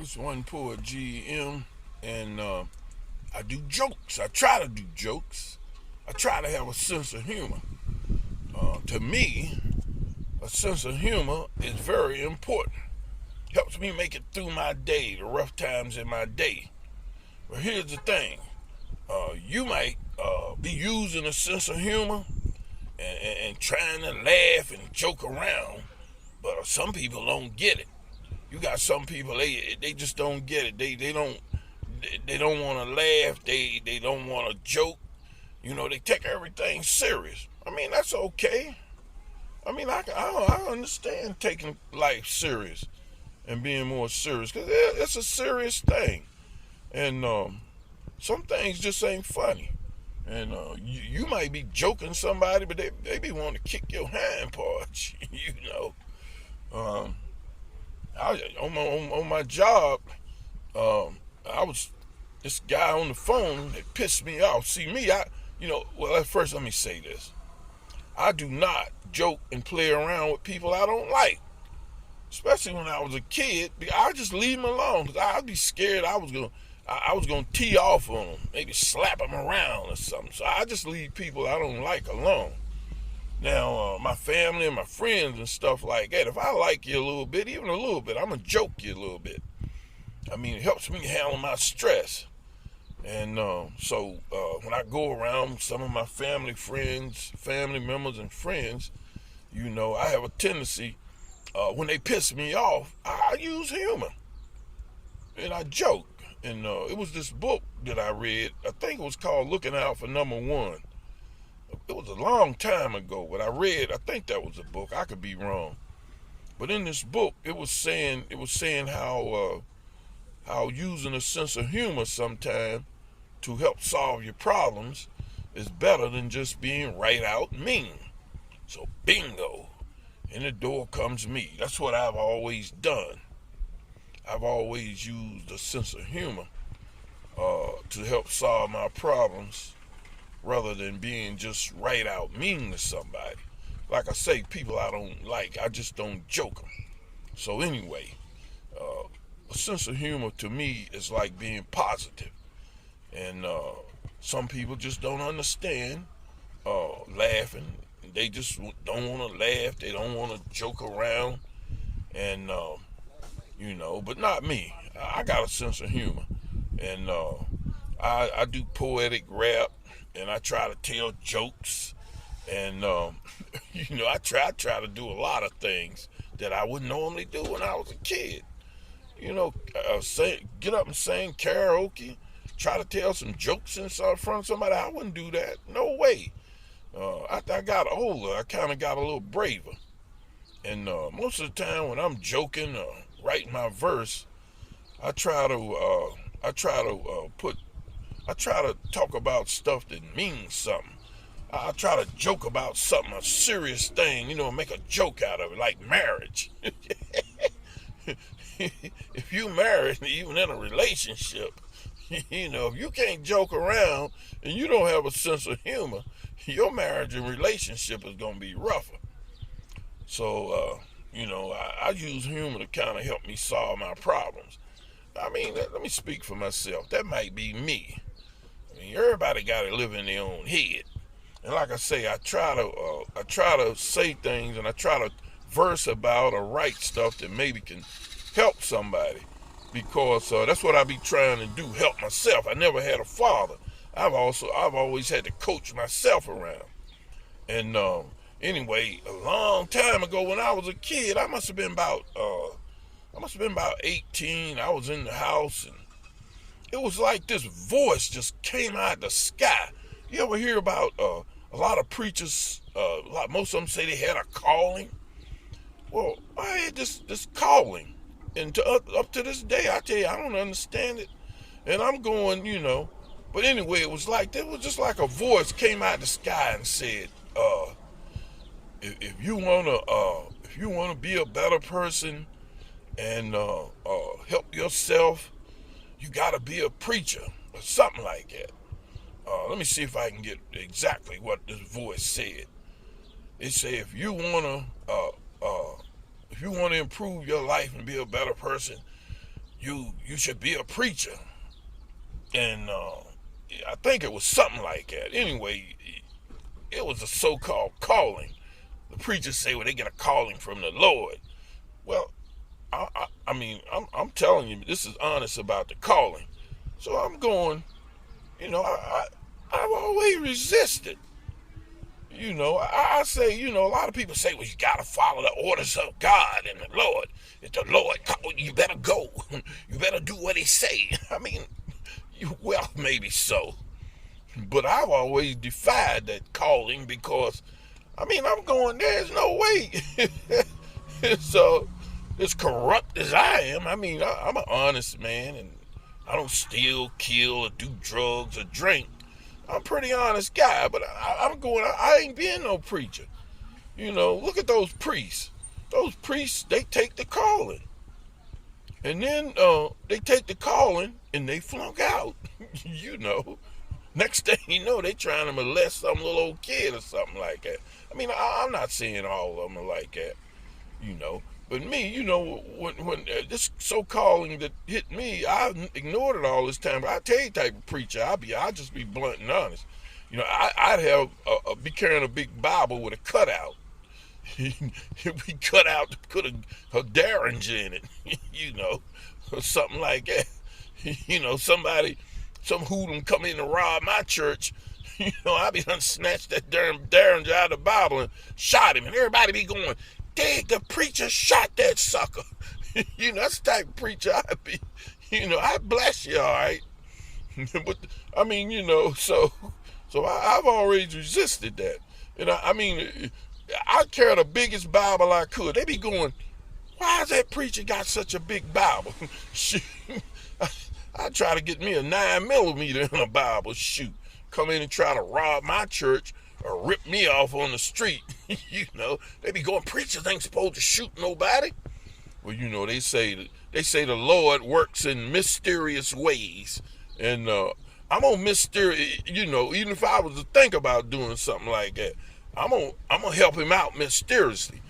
This one poet GM, and I do jokes. I try to do jokes. I try to have a sense of humor. To me, a sense of humor is very important. Helps me make it through my day, the rough times in my day. But here's the thing: you might be using a sense of humor and trying to laugh and joke around, but some people don't get it. You got some people they just don't get it. They don't want to laugh. They don't want to joke. They take everything serious. I mean, that's okay. I mean, I understand taking life serious and being more serious because it's a serious thing, and some things just ain't funny. And you might be joking somebody, but they be wanting to kick your hind parts. Um, on my job, I was this guy on the phone that pissed me off. See me, well, at first let me say this: I do not joke and play around with people I don't like. Especially when I was a kid, I just leave them alone because I'd be scared I was gonna tee off on them, maybe slap them around or something. So I just leave people I don't like alone. Now, my family and my friends and stuff like that, if I like you a little bit, even a little bit, I'm gonna joke you a little bit. I mean, it helps me handle my stress. And when I go around some of my family members and friends, I have a tendency, when they piss me off, I use humor and I joke. And it was this book that I read. I think it was called Looking Out for Number One. It was a long time ago, but I think that was a book. I could be wrong. But in this book, it was saying how using a sense of humor sometimes to help solve your problems is better than just being right out mean. So bingo, in the door comes me. That's what I've always done. I've always used a sense of humor to help solve my problems rather than being just right out mean to somebody. Like I say, people I don't like, I just don't joke them. So anyway, a sense of humor to me is like being positive. And some people just don't understand laughing. They just don't want to laugh. They don't want to joke around. And, but not me. I got a sense of humor. And I do poetic rap. And I try to tell jokes. And, I try to do a lot of things that I wouldn't normally do when I was a kid. Get up and sing karaoke, try to tell some jokes in front of somebody. I wouldn't do that. No way. After I got older, I kind of got a little braver. And most of the time when I'm joking or writing my verse, I try to talk about stuff that means something. I try to joke about something, a serious thing, make a joke out of it, like marriage. If you married, even in a relationship, if you can't joke around and you don't have a sense of humor, your marriage and relationship is going to be rougher. So, I use humor to kind of help me solve my problems. I mean, let me speak for myself. That might be me. I mean, everybody got to live in their own head. And like I say, I try to say things and I try to verse about or write stuff that maybe can help somebody, because that's what I be trying to do, help myself. I never had a father. I've always had to coach myself around. And anyway, a long time ago when I was a kid, I must have been about 18. I was in the house and it was like this voice just came out of the sky. You ever hear about a lot of preachers? Most of them say they had a calling. Well, I had this calling, and up to this day, I tell you, I don't understand it. And I'm going, But anyway, it was just like a voice came out of the sky and said, if you wanna be a better person and help yourself, you gotta be a preacher or something like that. Let me see if I can get exactly what this voice said. It said, if you wanna improve your life and be a better person, you should be a preacher. And I think it was something like that. Anyway, it was a so-called calling. The preachers say, well, they get a calling from the Lord. Well, I mean, I'm telling you, this is honest about the calling. So I'm going, I've always resisted. I say, a lot of people say, well, you got to follow the orders of God and the Lord. If the Lord called you, better go. You better do what he say. I mean, well, maybe so. But I've always defied that calling because, I'm going, there's no way. So, as corrupt as I am, I'm an honest man, and I don't steal, kill, or do drugs or drink. I'm a pretty honest guy, but I'm going, I ain't being no preacher. Look at those priests. Those priests, they take the calling. And then they take the calling and they flunk out. Next thing you know, they trying to molest some little old kid or something like that. I'm not saying all of them are like that, But me, when this so-calling that hit me, I ignored it all this time. But I tell you, type of preacher, I'll just be blunt and honest. I'd have be carrying a big Bible with a cutout. We cut out to put a derringer in it, or something like that. Some hoodlum come in to rob my church. I be done snatched that darn derringer out of the Bible and shot him, and everybody be going, "Dang, the preacher shot that sucker." That's the type of preacher I be. I bless you, all right. But so I've always resisted that. I carry the biggest Bible I could. They be going, why has that preacher got such a big Bible? Shoot. I try to get me a 9mm in a Bible. Shoot. Come in and try to rob my church or rip me off on the street. They be going, preachers ain't supposed to shoot nobody. Well, they say the Lord works in mysterious ways. And I'm on mysterious, even if I was to think about doing something like that, I'm gonna help him out mysteriously.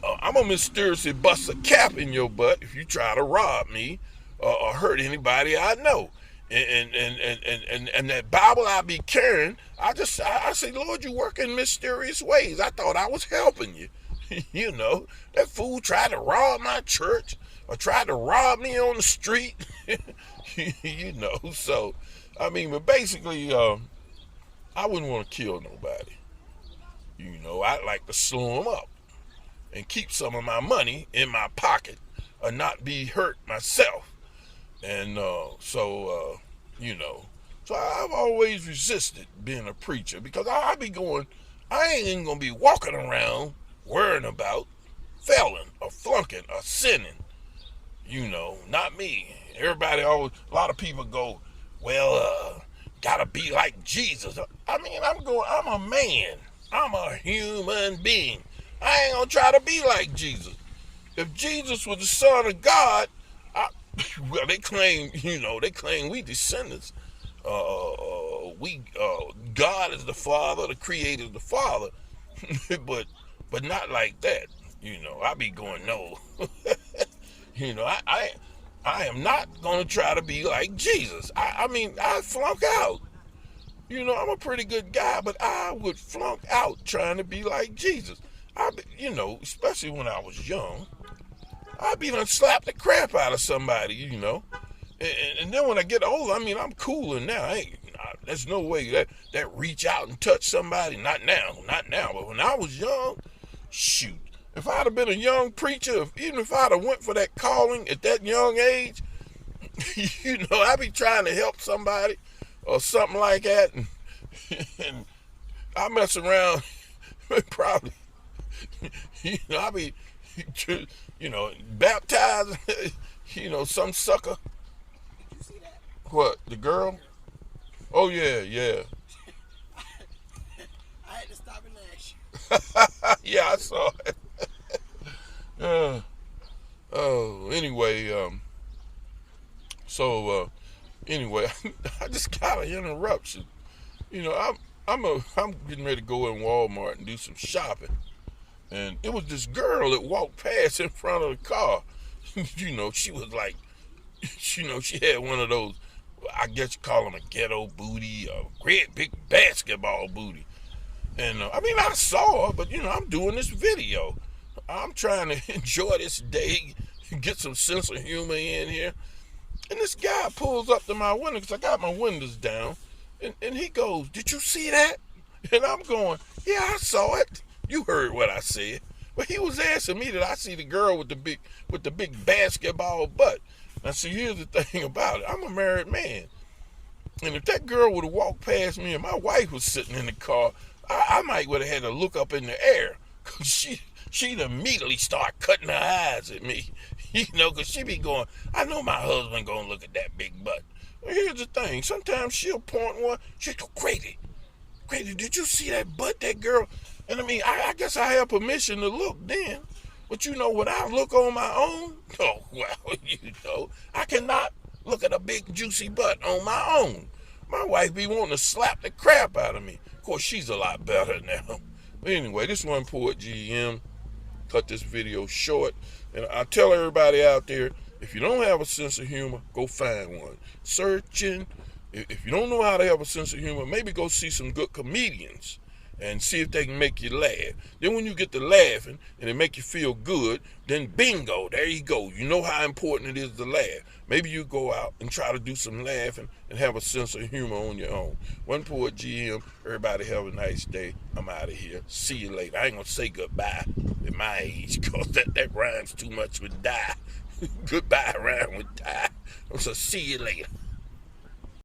I'm gonna mysteriously bust a cap in your butt if you try to rob me or hurt anybody I know. And that Bible I be carrying, I say, Lord, you work in mysterious ways. I thought I was helping you. That fool tried to rob my church or tried to rob me on the street. So, but basically, I wouldn't want to kill nobody. I'd like to slow them up and keep some of my money in my pocket or not be hurt myself. And so I've always resisted being a preacher because I be going, I ain't even going to be walking around worrying about failing or flunking or sinning. Not me. Everybody always, a lot of people go, well, gotta be like Jesus. I'm a man. I'm a human being. I ain't gonna try to be like Jesus. If Jesus was the Son of God, well, they claim we descendants. God is the Father, the Creator is the Father, but not like that. I be going, no. I am not gonna try to be like Jesus. I flunk out. I'm a pretty good guy, but I would flunk out trying to be like Jesus. Especially when I was young, I'd be done slap the crap out of somebody, And then when I get older, I'm cooler now. There's no way that reach out and touch somebody. Not now. But when I was young, shoot. If I'd have been a young preacher, even if I'd have went for that calling at that young age, I'd be trying to help somebody or something like that, and I mess around, probably, I be, baptized, some sucker. Did you see that? What, the girl? Oh, yeah. I had to stop and ask you. Yeah, I saw it. Anyway, anyway, I just got an interruption. I'm getting ready to go in Walmart and do some shopping, and it was this girl that walked past in front of the car. She was like you know, she had one of those, I guess you call them a ghetto booty, a great big basketball booty. And I mean, I saw her, but you know, I'm doing this video. I'm trying to enjoy this day, get some sense of humor in here. And this guy pulls up to my window because I got my windows down. And he goes, "Did you see that?" And I'm going, "Yeah, I saw it. You heard what I said." But he was asking me, did I see the girl with the big basketball butt? Now see, here's the thing about it. I'm a married man. And if that girl would have walked past me and my wife was sitting in the car, I might would have had to look up in the air. Cause she'd immediately start cutting her eyes at me. You know, cause she be going, I know my husband gonna look at that big butt. Well, here's the thing. Sometimes she'll point one. She'll go, Grady, did you see that butt, that girl? And I mean, I guess I have permission to look then. But you know, when I look on my own, oh, well, you know, I cannot look at a big juicy butt on my own. My wife be wanting to slap the crap out of me. Of course, she's a lot better now. But anyway, this one Poet GM. Cut this video short. And I tell everybody out there, if you don't have a sense of humor, go find one. Searching. If you don't know how to have a sense of humor, maybe go see some good comedians and see if they can make you laugh. Then when you get to laughing and it make you feel good, then bingo, there you go. You know how important it is to laugh. Maybe you go out and try to do some laughing and have a sense of humor on your own. One Poet GM, everybody have a nice day. I'm out of here. See you later. I ain't gonna say goodbye at my age because that rhymes too much with die. Goodbye rhyme with die. So see you later.